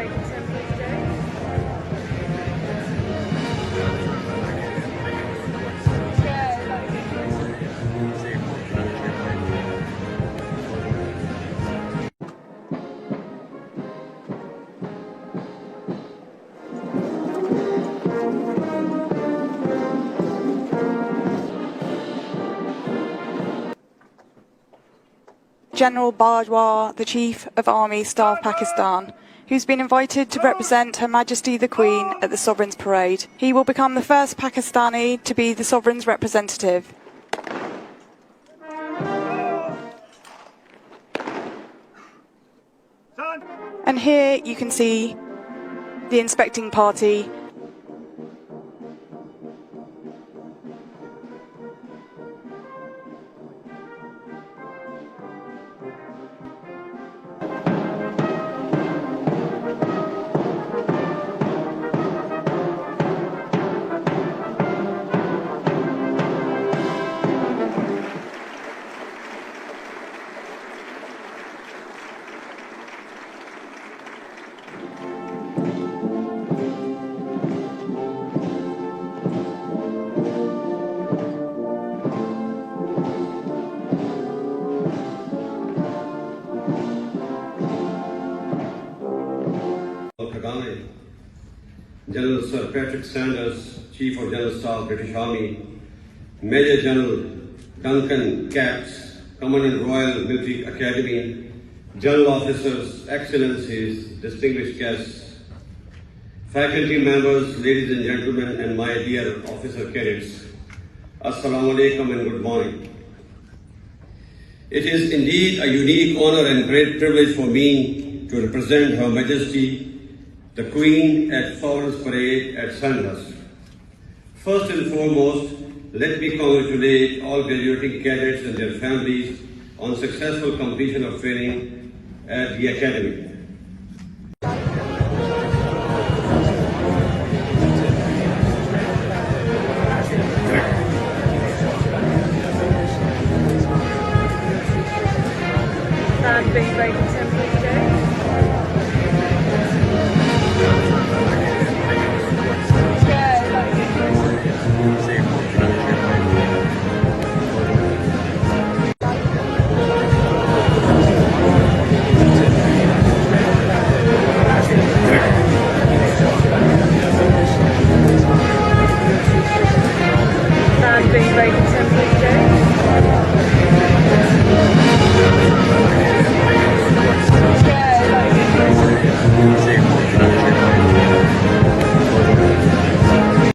very contemporary today. General Bajoah, the Chief of Army Staff Pakistan, who's been invited to represent Her Majesty the Queen at the Sovereign's Parade. He will become the first Pakistani to be the Sovereign's representative. And here you can see the inspecting party. General Sir Patrick Sanders, Chief of General Staff, British Army, Major General Duncan Capps, Commandant Royal Military Academy, General Officers, Excellencies, distinguished guests, faculty members, ladies and gentlemen, and my dear officer cadets, Assalamu alaikum and good morning. It is indeed a unique honor and great privilege for me to represent Her Majesty the Queen at Sovereign's Parade at Sandhurst. First and foremost, let me congratulate all graduating cadets and their families on successful completion of training at the Academy. Being very contemporary today. Being very contemporary today.